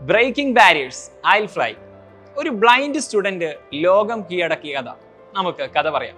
Breaking barriers I fly. ഒരു blind student ലോകം കീഴടക്കിയ കഥ. നമുക്ക് കഥ പറയാം.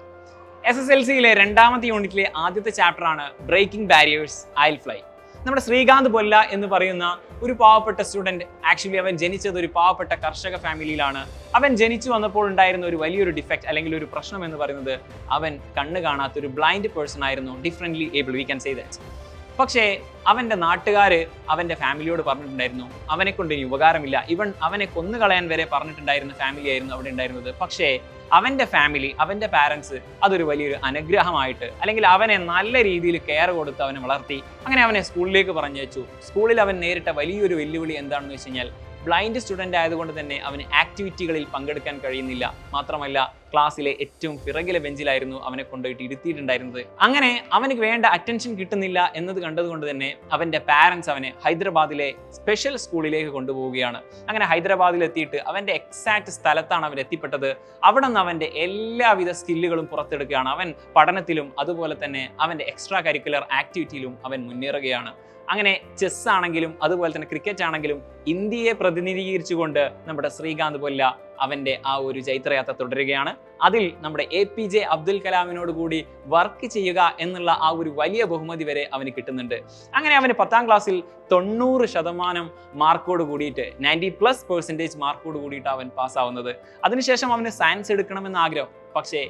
SSLCയിലെ രണ്ടാമത്തെ യൂണിറ്റിലെ ആദ്യത്തെ ചാപ്റ്ററാണ് ബ്രേക്കിംഗ് ബാരിയേഴ്സ് ഐ ഫ്ലൈ. നമ്മുടെ ശ്രീകാന്ത് പൊല്ല എന്ന് പറയുന്ന ഒരു പാവപ്പെട്ട സ്റ്റുഡന്റ്, ആക്ച്വലി അവൻ ജനിച്ചത് ഒരു പാവപ്പെട്ട കർഷക ഫാമിലിയിലാണ്. അവൻ ജനിച്ചു വന്നപ്പോൾ ഉണ്ടായിരുന്ന ഒരു വലിയൊരു ഡിഫക്റ്റ് അല്ലെങ്കിൽ ഒരു പ്രശ്നം എന്ന് പറയുന്നത് അവൻ കണ്ണ് കാണാത്ത ഒരു ബ്ലൈൻഡ് പേഴ്സൺ ആയിരുന്നു. Differently able, we can say that. പക്ഷേ അവൻ്റെ നാട്ടുകാർ അവൻ്റെ ഫാമിലിയോട് പറഞ്ഞിട്ടുണ്ടായിരുന്നു അവനെ കൊണ്ട് ഇനി ഉപകാരമില്ല. ഇവൻ അവനെ കൊന്നുകളയാൻ വരെ പറഞ്ഞിട്ടുണ്ടായിരുന്ന ഫാമിലി ആയിരുന്നു അവിടെ ഉണ്ടായിരുന്നത്. പക്ഷേ അവൻ്റെ ഫാമിലി, അവൻ്റെ പാരൻസ് അതൊരു വലിയൊരു അനുഗ്രഹമായിട്ട്, അല്ലെങ്കിൽ അവനെ നല്ല രീതിയിൽ കെയർ കൊടുത്ത് അവനെ വളർത്തി. അങ്ങനെ അവനെ സ്കൂളിലേക്ക് പറഞ്ഞയച്ചു. സ്കൂളിൽ അവൻ നേരിട്ട വലിയൊരു വെല്ലുവിളി എന്താണെന്ന് വെച്ച് കഴിഞ്ഞാൽ, ബ്ലൈൻഡ് സ്റ്റുഡൻ്റ് ആയതുകൊണ്ട് തന്നെ അവന് ആക്ടിവിറ്റികളിൽ പങ്കെടുക്കാൻ കഴിയുന്നില്ല. മാത്രമല്ല ക്ലാസ്സിലെ ഏറ്റവും പിറകിലെ ബെഞ്ചിലായിരുന്നു അവനെ കൊണ്ടുപോയിട്ട് ഇരുത്തിയിട്ടുണ്ടായിരുന്നത്. അങ്ങനെ അവന് വേണ്ട അറ്റൻഷൻ കിട്ടുന്നില്ല എന്നത് കണ്ടതുകൊണ്ട് തന്നെ അവൻ്റെ പാരൻസ് അവനെ ഹൈദരാബാദിലെ സ്പെഷ്യൽ സ്കൂളിലേക്ക് കൊണ്ടുപോവുകയാണ്. അങ്ങനെ ഹൈദരാബാദിൽ എത്തിയിട്ട് അവൻ്റെ എക്സാക്ട് സ്ഥലത്താണ് അവൻ എത്തിപ്പെട്ടത്. അവിടെ നിന്ന് അവൻ്റെ എല്ലാവിധ സ്കില്ലുകളും പുറത്തെടുക്കുകയാണ്. അവൻ പഠനത്തിലും അതുപോലെ തന്നെ അവൻ്റെ എക്സ്ട്രാ കരിക്കുലർ ആക്ടിവിറ്റിയിലും അവൻ മുന്നേറുകയാണ്. അങ്ങനെ ചെസ് ആണെങ്കിലും അതുപോലെ തന്നെ ക്രിക്കറ്റ് ആണെങ്കിലും ഇന്ത്യയെ പ്രതിനിധീകരിച്ചുകൊണ്ട് നമ്മുടെ ശ്രീകാന്ത് പൊല്ല അവൻ്റെ ആ ഒരു ചൈത്രയാത്ര തുടരുകയാണ്. അതിൽ നമ്മുടെ APJ അബ്ദുൽ കലാമിനോട് കൂടി വർക്ക് ചെയ്യുക എന്നുള്ള ആ ഒരു വലിയ ബഹുമതി വരെ അവന് കിട്ടുന്നുണ്ട്. അങ്ങനെ അവന് 10ാം ക്ലാസ്സിൽ 90% മാർക്കോട് കൂടിയിട്ട് 90+% മാർക്കോട് കൂടിയിട്ട് അവൻ പാസ്സാവുന്നത്. അതിനുശേഷം അവന് സയൻസ് എടുക്കണമെന്ന് ആഗ്രഹം. പക്ഷേ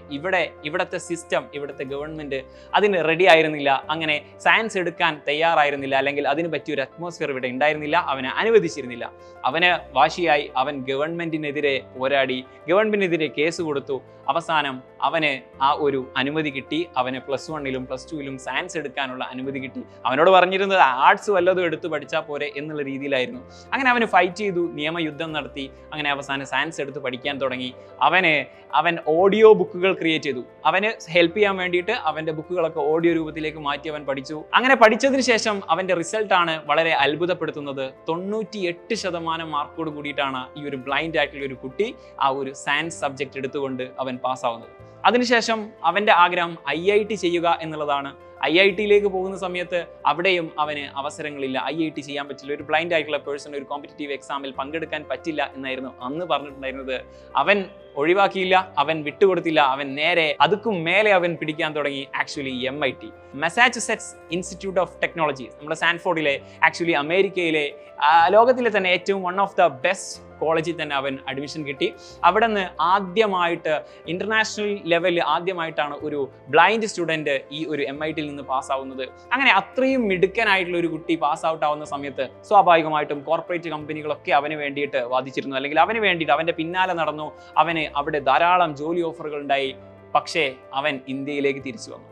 ഇവിടുത്തെ സിസ്റ്റം, ഇവിടുത്തെ ഗവൺമെന്റ് അതിന് റെഡി ആയിരുന്നില്ല. അങ്ങനെ സയൻസ് എടുക്കാൻ തയ്യാറായിരുന്നില്ല, അല്ലെങ്കിൽ അതിന് പറ്റിയൊരു അറ്റ്മോസ്ഫിയർ ഇവിടെ ഉണ്ടായിരുന്നില്ല, അവനെ അനുവദിച്ചിരുന്നില്ല. അവന് വാശിയായി അവൻ ഗവൺമെന്റിനെതിരെ പോരാടി, ഗവൺമെന്റിനെതിരെ കേസ് കൊടുത്തു. അവസാനം അവന് ആ ഒരു അനുമതി കിട്ടി. അവന് +1ലും +2ലും സയൻസ് എടുക്കാനുള്ള അനുമതി കിട്ടി. അവനോട് പറഞ്ഞിരുന്നത് ആർട്സ് വല്ലതും എടുത്ത് പഠിച്ചാൽ പോരെ എന്നുള്ള രീതിയിലായിരുന്നു. അങ്ങനെ അവന് ഫൈറ്റ് ചെയ്തു, നിയമയുദ്ധം നടത്തി. അങ്ങനെ അവസാനം സയൻസ് എടുത്ത് പഠിക്കാൻ തുടങ്ങി. അവൻ ഓഡിയോ ബുക്കുകൾ ക്രിയേറ്റ് ചെയ്തു. അവന് ഹെൽപ്പ് ചെയ്യാൻ വേണ്ടിയിട്ട് അവൻ്റെ ബുക്കുകളൊക്കെ ഓഡിയോ രൂപത്തിലേക്ക് മാറ്റി അവൻ പഠിച്ചു. അങ്ങനെ പഠിച്ചതിന് ശേഷം അവൻ്റെ റിസൾട്ടാണ് വളരെ അത്ഭുതപ്പെടുത്തുന്നത്. 98% മാർക്കോട് കൂടിയിട്ടാണ് ഈ ഒരു ബ്ലൈൻഡ് ആയിട്ടുള്ള ഒരു കുട്ടി ആ ഒരു സയൻസ് സബ്ജക്റ്റ് എടുത്തുകൊണ്ട് അവൻ പാസ്സാവുന്നത്. അതിനുശേഷം അവൻ്റെ ആഗ്രഹം IIT ചെയ്യുക എന്നുള്ളതാണ്. IITയിലേക്ക് പോകുന്ന സമയത്ത് അവിടെയും അവന് അവസരങ്ങളില്ല. IIT ചെയ്യാൻ പറ്റില്ല. ഒരു ബ്ലൈൻഡ് ആയിട്ടുള്ള പേഴ്സൺ ഒരു കോമ്പറ്റീറ്റീവ് എക്സാമിൽ പങ്കെടുക്കാൻ പറ്റില്ല എന്നായിരുന്നു അന്ന് പറഞ്ഞിട്ടുണ്ടായിരുന്നത്. അവൻ ഒഴിവാക്കിയില്ല, അവൻ വിട്ടുകൊടുത്തില്ല. അവൻ നേരെ അതുക്കും മേലെ അവൻ പിടിക്കാൻ തുടങ്ങി. Actually MIT, Massachusetts institute of technology, നമ്മുടെ സാൻഫോർഡിലെ, ആക്ച്വലി അമേരിക്കയിലെ ലോകത്തിലെ തന്നെ ഏറ്റവും വൺ ഓഫ് ദ ബെസ്റ്റ് കോളേജിൽ തന്നെ അവൻ അഡ്മിഷൻ കിട്ടി. അവിടെ നിന്ന് ആദ്യമായിട്ട് ഇന്റർനാഷണൽ ലെവലിൽ ആദ്യമായിട്ടാണ് ഒരു ബ്ലൈൻഡ് സ്റ്റുഡൻറ്റ് ഈ ഒരു MITയിൽ നിന്ന് പാസ്സാവുന്നത്. അങ്ങനെ അത്രയും മിടുക്കനായിട്ടുള്ള ഒരു കുട്ടി പാസ് ഔട്ട് ആവുന്ന സമയത്ത് സ്വാഭാവികമായിട്ടും കോർപ്പറേറ്റ് കമ്പനികളൊക്കെ അവന് വേണ്ടിയിട്ട് വാദിച്ചിരുന്നു, അല്ലെങ്കിൽ അവന് വേണ്ടിയിട്ട് അവൻ്റെ പിന്നാലെ നടന്നു. അവന് അവിടെ ധാരാളം ജോലി ഓഫറുകൾ ഉണ്ടായി. പക്ഷേ അവൻ ഇന്ത്യയിലേക്ക് തിരിച്ചു വന്നു.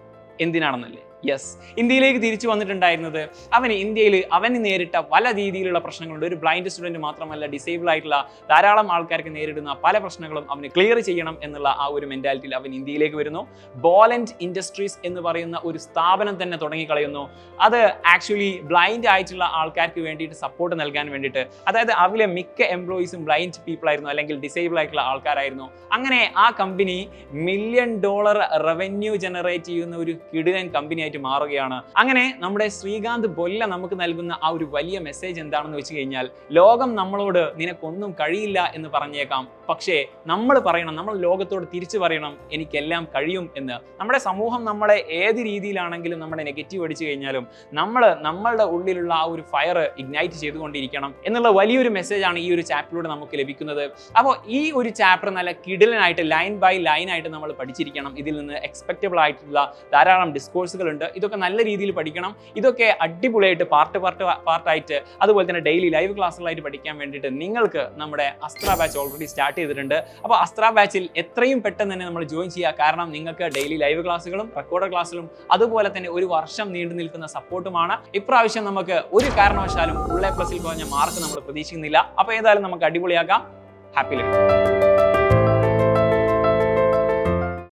എന്തിനാണെന്നല്ലേ? യെസ്, ഇന്ത്യയിലേക്ക് തിരിച്ചു വന്നിട്ടുണ്ടായിരുന്നത് അവന് നേരിട്ട പല രീതിയിലുള്ള പ്രശ്നങ്ങളുണ്ട്. ഒരു ബ്ലൈൻഡ് സ്റ്റുഡൻറ്റ് മാത്രമല്ല, ഡിസേബിൾ ആയിട്ടുള്ള ധാരാളം ആൾക്കാർക്ക് നേരിടുന്ന പല പ്രശ്നങ്ങളും അവന് ക്ലിയർ ചെയ്യണം എന്നുള്ള ആ ഒരു മെന്റാലിറ്റിയിൽ അവൻ ഇന്ത്യയിലേക്ക് വരുന്നു. ബോലൻഡ് ഇൻഡസ്ട്രീസ് എന്ന് പറയുന്ന ഒരു സ്ഥാപനം തന്നെ തുടങ്ങിക്കളയുന്നു. അത് ആക്ച്വലി ബ്ലൈൻഡ് ആയിട്ടുള്ള ആൾക്കാർക്ക് വേണ്ടിയിട്ട് സപ്പോർട്ട് നൽകാൻ വേണ്ടിയിട്ട്, അതായത് അതിലെ മിക്ക എംപ്ലോയീസും ബ്ലൈൻഡ് പീപ്പിൾ ആയിരുന്നു, അല്ലെങ്കിൽ ഡിസേബിൾ ആയിട്ടുള്ള ആൾക്കാരായിരുന്നു. അങ്ങനെ ആ കമ്പനി $1 മില്യൺ റവന്യൂ ജനറേറ്റ് ചെയ്യുന്ന ഒരു കിടിലൻ കമ്പനി മാറുകയാണ്. അങ്ങനെ നമ്മുടെ ശ്രീകാന്ത് പൊല്ല നമുക്ക് നൽകുന്ന ആ ഒരു വലിയ മെസ്സേജ് എന്താണെന്ന് വെച്ച് കഴിഞ്ഞാൽ, ലോകം നമ്മളോട് നിനക്കൊന്നും കഴിയില്ല എന്ന് പറഞ്ഞേക്കാം, പക്ഷേ നമ്മൾ പറയണം, നമ്മൾ ലോകത്തോട് തിരിച്ചു പറയണം എനിക്കെല്ലാം കഴിയും എന്ന്. നമ്മുടെ സമൂഹം നമ്മളെ ഏത് രീതിയിലാണെങ്കിലും നമ്മുടെ നെഗറ്റീവ് അടിച്ചു കഴിഞ്ഞാലും നമ്മളുടെ ഉള്ളിലുള്ള ആ ഒരു ഫയർ ഇഗ്നൈറ്റ് ചെയ്തുകൊണ്ടിരിക്കണം എന്നുള്ള വലിയൊരു മെസ്സേജാണ് ഈ ഒരു ചാപ്റ്ററിലൂടെ നമുക്ക് ലഭിക്കുന്നത്. അപ്പോൾ ഈ ഒരു ചാപ്റ്റർ നല്ല കിടിലനായിട്ട് ലൈൻ ബൈ ലൈൻ ആയിട്ട് നമ്മൾ പഠിച്ചിരിക്കണം. ഇതിൽ നിന്ന് എക്സ്പെക്റ്റബിൾ ആയിട്ടുള്ള ധാരാളം ഡിസ്കോഴ്സുകൾ ഉണ്ട്. ഇതൊക്കെ നല്ല രീതിയിൽ പഠിക്കണം. ഇതൊക്കെ അടിപൊളിയായിട്ട് പാർട്ടായിട്ട് അതുപോലെ തന്നെ ഡെയിലി ലൈവ് ക്ലാസ്സുകളായിട്ട് പഠിക്കാൻ വേണ്ടിയിട്ട് നിങ്ങൾക്ക് നമ്മുടെ അസ്ത്ര ബാച്ച് ഓൾറെഡി സ്റ്റാർട്ട് ചെയ്തിട്ടുണ്ട്. അപ്പോൾ അസ്ത്ര ബാച്ചിൽ എത്രയും പെട്ടെന്ന് തന്നെ നമ്മൾ ജോയിൻ ചെയ്യുക. കാരണം നിങ്ങൾക്ക് ഡെയിലി ലൈവ് ക്ലാസ്സുകളും റെക്കോർഡ് ക്ലാസ്സുകളും അതുപോലെ തന്നെ 1 വർഷം നീണ്ടു നിൽക്കുന്ന സപ്പോർട്ടുമാണ്. ഇപ്രാവശ്യം നമുക്ക് ഒരു കാരണവശാലും ഫുൾ A+ കുറഞ്ഞ മാർക്ക് നമ്മൾ പ്രതീക്ഷിക്കുന്നില്ല. അപ്പോൾ ഏതായാലും നമുക്ക് അടിപൊളിയാക്കാം. Happy life.